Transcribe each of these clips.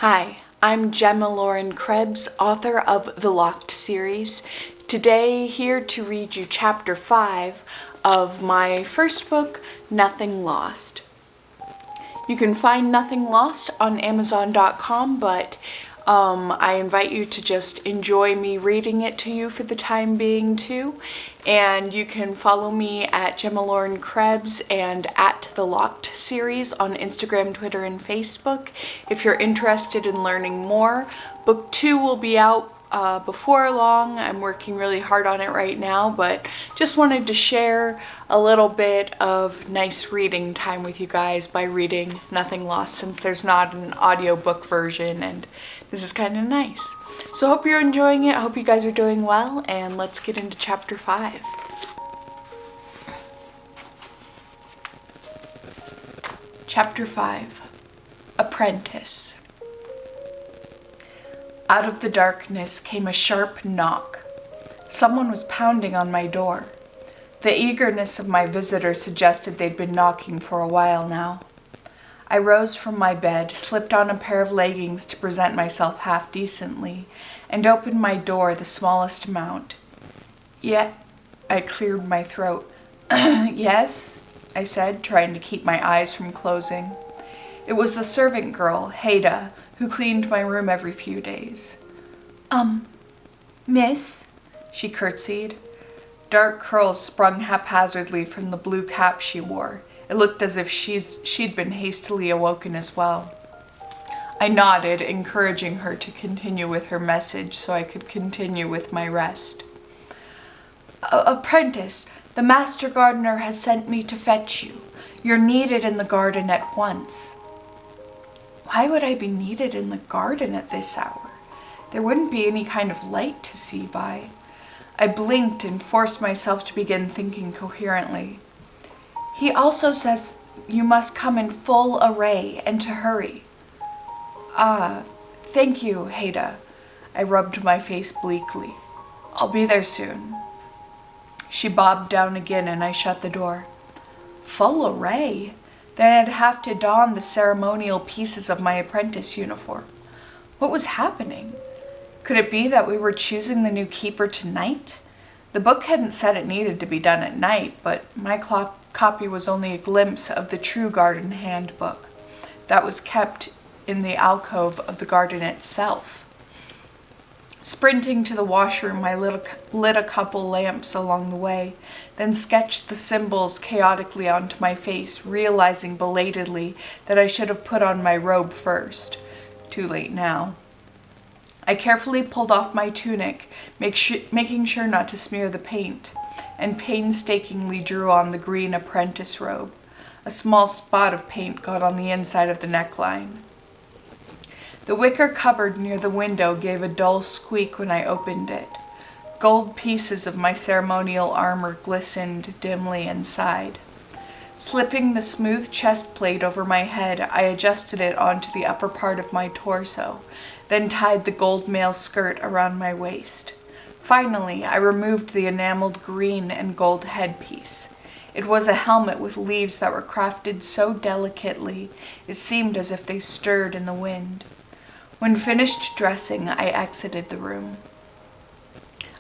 Hi, I'm Gemma Lauren Krebs, author of the Locked series. Today, here to read you Chapter 5 of my first book, Nothing Lost. You can find Nothing Lost on Amazon.com, but I invite you to just enjoy me reading it to you for the time being too. And you can follow me at Gemma Lauren Krebs and at the Locked series on Instagram, Twitter, and Facebook if you're interested in learning more. Book 2 will be out before long. I'm working really hard on it right now, but just wanted to share a little bit of nice reading time with you guys by reading Nothing Lost, since there's not an audiobook version, and this is kind of nice. So hope you're enjoying it. I hope you guys are doing well, and let's get into Chapter 5. Chapter 5, Apprentice. Out of the darkness came a sharp knock. Someone was pounding on my door. The eagerness of my visitor suggested they'd been knocking for a while now. I rose from my bed, slipped on a pair of leggings to present myself half-decently, and opened my door the smallest amount. I cleared my throat. Yes, I said, trying to keep my eyes from closing. It was the servant girl, Haida, who cleaned my room every few days. Miss, she curtsied. Dark curls sprung haphazardly from the blue cap she wore. It looked as if she'd been hastily awoken as well. I nodded, encouraging her to continue with her message so I could continue with my rest. Apprentice, the master gardener has sent me to fetch you. You're needed in the garden at once. Why would I be needed in the garden at this hour? There wouldn't be any kind of light to see by. I blinked and forced myself to begin thinking coherently. He also says you must come in full array and to hurry. Thank you, Haida. I rubbed my face bleakly. I'll be there soon. She bobbed down again and I shut the door. Full array? Then I'd have to don the ceremonial pieces of my apprentice uniform. What was happening? Could it be that we were choosing the new keeper tonight? The book hadn't said it needed to be done at night, but my copy was only a glimpse of the true garden handbook that was kept in the alcove of the garden itself. Sprinting to the washroom, I lit a couple lamps along the way, then sketched the symbols chaotically onto my face, realizing belatedly that I should have put on my robe first. Too late now. I carefully pulled off my tunic, making sure not to smear the paint, and painstakingly drew on the green apprentice robe. A small spot of paint got on the inside of the neckline. The wicker cupboard near the window gave a dull squeak when I opened it. Gold pieces of my ceremonial armor glistened dimly inside. Slipping the smooth chest plate over my head, I adjusted it onto the upper part of my torso, then tied the gold mail skirt around my waist. Finally, I removed the enameled green and gold headpiece. It was a helmet with leaves that were crafted so delicately it seemed as if they stirred in the wind. When finished dressing, I exited the room.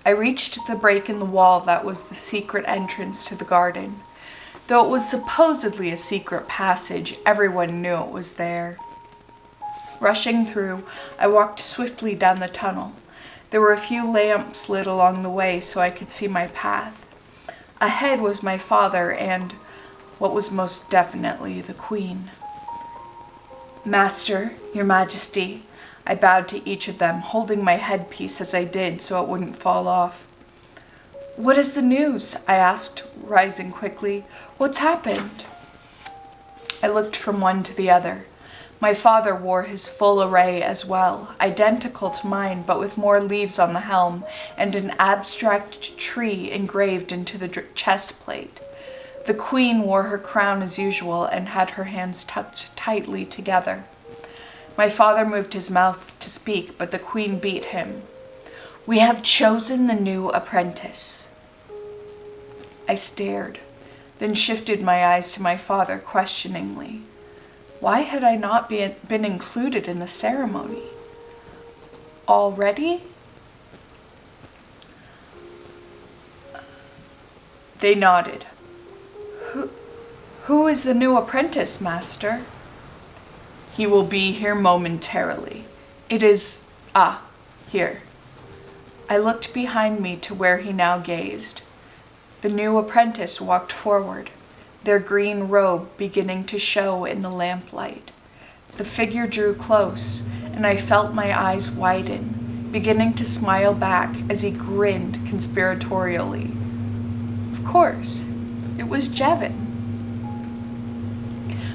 I reached the break in the wall that was the secret entrance to the garden. Though it was supposedly a secret passage, everyone knew it was there. Rushing through, I walked swiftly down the tunnel. There were a few lamps lit along the way so I could see my path. Ahead was my father and, what was most definitely, the Queen. Master, Your Majesty, I bowed to each of them, holding my headpiece as I did so it wouldn't fall off. What is the news? I asked, rising quickly. What's happened? I looked from one to the other. My father wore his full array as well, identical to mine, but with more leaves on the helm and an abstract tree engraved into the chest plate. The Queen wore her crown as usual and had her hands tucked tightly together. My father moved his mouth to speak, but the Queen beat him. We have chosen the new apprentice. I stared, then shifted my eyes to my father questioningly. Why had I not been included in the ceremony? Already? They nodded. Who is the new apprentice, Master? He will be here momentarily. It is... here. I looked behind me to where he now gazed. The new apprentice walked forward, their green robe beginning to show in the lamplight. The figure drew close, and I felt my eyes widen, beginning to smile back as he grinned conspiratorially. Of course, it was Jevin.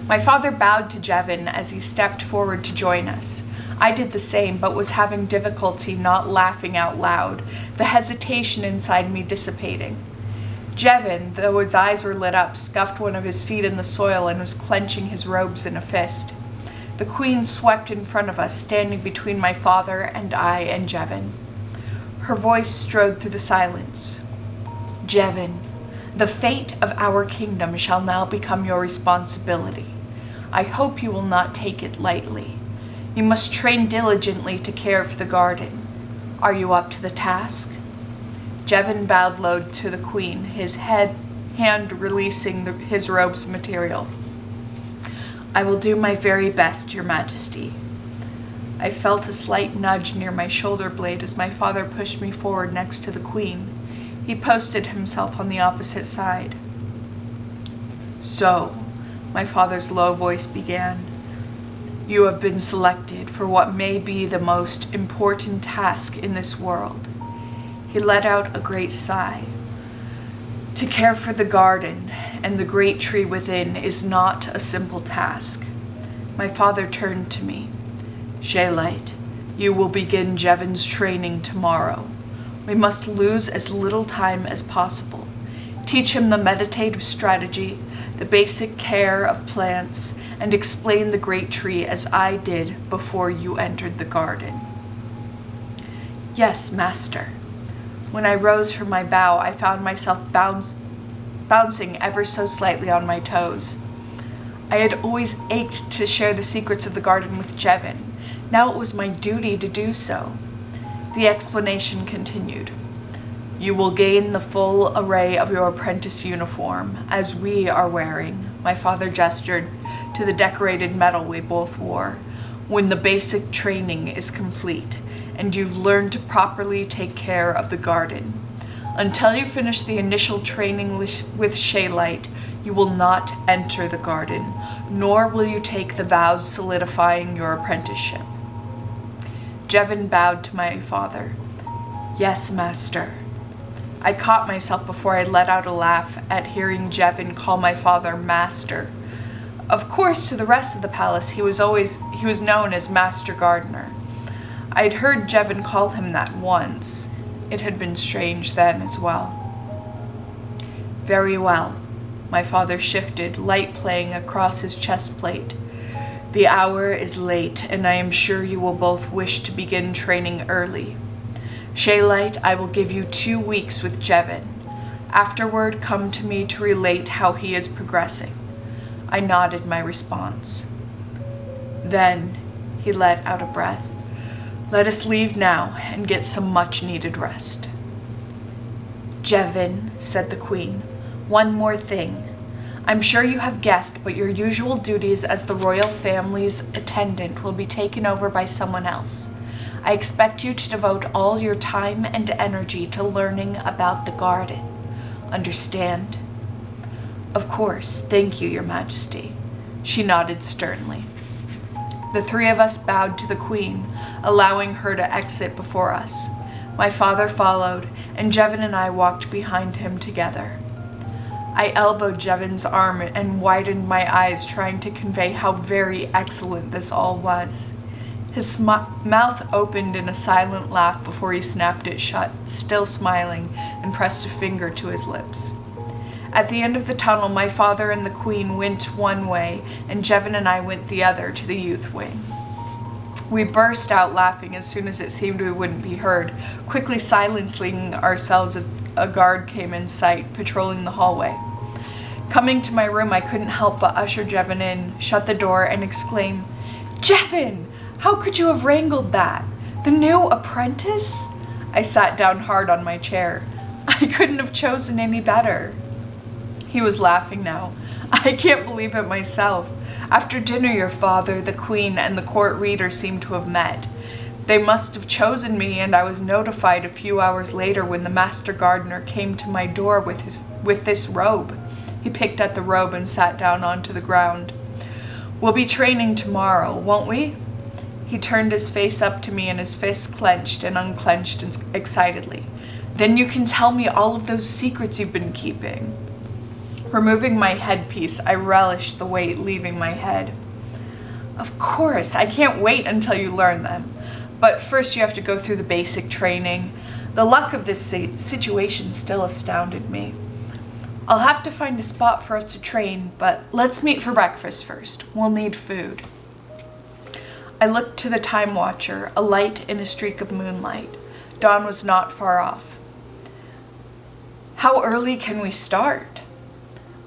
My father bowed to Jevin as he stepped forward to join us. I did the same, but was having difficulty not laughing out loud, the hesitation inside me dissipating. Jevin, though his eyes were lit up, scuffed one of his feet in the soil and was clenching his robes in a fist. The Queen swept in front of us, standing between my father and I and Jevin. Her voice strode through the silence. Jevin, the fate of our kingdom shall now become your responsibility. I hope you will not take it lightly. You must train diligently to care for the garden. Are you up to the task? Jevin bowed low to the Queen, his hand releasing his robe's material. I will do my very best, Your Majesty. I felt a slight nudge near my shoulder blade as my father pushed me forward next to the Queen. He posted himself on the opposite side. So, my father's low voice began, you have been selected for what may be the most important task in this world. He let out a great sigh. To care for the garden and the great tree within is not a simple task. My father turned to me. Ch.5, you will begin Jevin's training tomorrow. We must lose as little time as possible. Teach him the meditative strategy, the basic care of plants, and explain the great tree as I did before you entered the garden. Yes, Master. When I rose from my bow, I found myself bouncing ever so slightly on my toes. I had always ached to share the secrets of the garden with Jevin. Now it was my duty to do so. The explanation continued. You will gain the full array of your apprentice uniform, as we are wearing. My father gestured to the decorated medal we both wore. When the basic training is complete, and you've learned to properly take care of the garden. Until you finish the initial training with Ch.5, you will not enter the garden, nor will you take the vows solidifying your apprenticeship. Jevin bowed to my father. Yes, Master. I caught myself before I let out a laugh at hearing Jevin call my father Master. Of course, to the rest of the palace, he was known as Master Gardener. I'd heard Jevin call him that once. It had been strange then as well. Very well. My father shifted, light playing across his chest plate. The hour is late, and I am sure you will both wish to begin training early. Ch.5, I will give you 2 weeks with Jevin. Afterward, come to me to relate how he is progressing. I nodded my response. Then he let out a breath. Let us leave now and get some much-needed rest. Jevin, said the Queen, one more thing. I'm sure you have guessed, but your usual duties as the royal family's attendant will be taken over by someone else. I expect you to devote all your time and energy to learning about the garden. Understand? Of course, thank you, Your Majesty. She nodded sternly. The 3 of us bowed to the Queen, allowing her to exit before us. My father followed, and Jevin and I walked behind him together. I elbowed Jevin's arm and widened my eyes, trying to convey how very excellent this all was. His mouth opened in a silent laugh before he snapped it shut, still smiling, and pressed a finger to his lips. At the end of the tunnel, my father and the Queen went one way, and Jevin and I went the other to the youth wing. We burst out laughing as soon as it seemed we wouldn't be heard, quickly silencing ourselves as a guard came in sight, patrolling the hallway. Coming to my room, I couldn't help but usher Jevin in, shut the door, and exclaim, "Jevin, how could you have wrangled that? The new apprentice?" I sat down hard on my chair. I couldn't have chosen any better. He was laughing now. "I can't believe it myself. After dinner, your father, the queen, and the court reader seemed to have met. They must have chosen me, and I was notified a few hours later when the master gardener came to my door with this robe." He picked at the robe and sat down onto the ground. "We'll be training tomorrow, won't we?" He turned his face up to me and his fists clenched and unclenched excitedly. "Then you can tell me all of those secrets you've been keeping." Removing my headpiece, I relished the weight leaving my head. "Of course, I can't wait until you learn them. But first you have to go through the basic training." The luck of this situation still astounded me. "I'll have to find a spot for us to train, but let's meet for breakfast first. We'll need food." I looked to the time watcher, a light in a streak of moonlight. Dawn was not far off. "How early can we start?"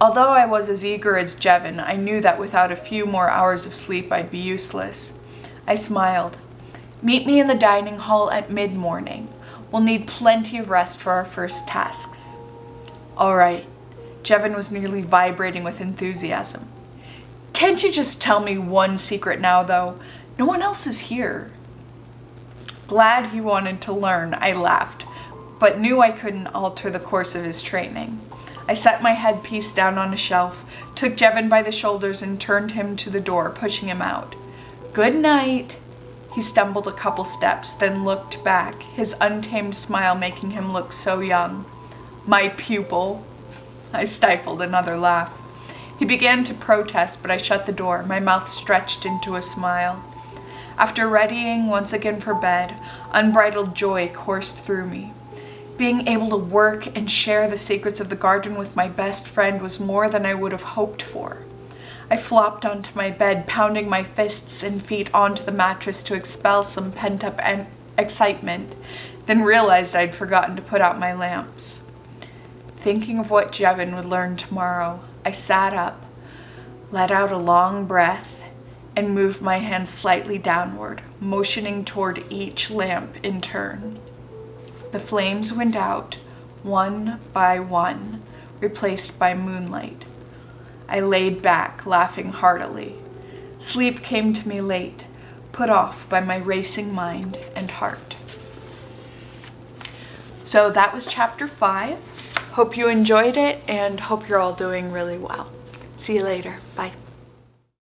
Although I was as eager as Jevin, I knew that without a few more hours of sleep I'd be useless. I smiled. "Meet me in the dining hall at mid-morning. We'll need plenty of rest for our first tasks." "All right." Jevin was nearly vibrating with enthusiasm. "Can't you just tell me one secret now, though? No one else is here." Glad he wanted to learn, I laughed, but knew I couldn't alter the course of his training. I set my headpiece down on a shelf, took Jevin by the shoulders and turned him to the door, pushing him out. "Good night." He stumbled a couple steps, then looked back, his untamed smile making him look so young. "My pupil." I stifled another laugh. He began to protest, but I shut the door, my mouth stretched into a smile. After readying once again for bed, unbridled joy coursed through me. Being able to work and share the secrets of the garden with my best friend was more than I would have hoped for. I flopped onto my bed, pounding my fists and feet onto the mattress to expel some pent-up excitement, then realized I'd forgotten to put out my lamps. Thinking of what Jevin would learn tomorrow, I sat up, let out a long breath, and moved my hand slightly downward, motioning toward each lamp in turn. The flames went out, one by one, replaced by moonlight. I laid back, laughing heartily. Sleep came to me late, put off by my racing mind and heart. So that was chapter 5. Hope you enjoyed it and hope you're all doing really well. See you later. Bye.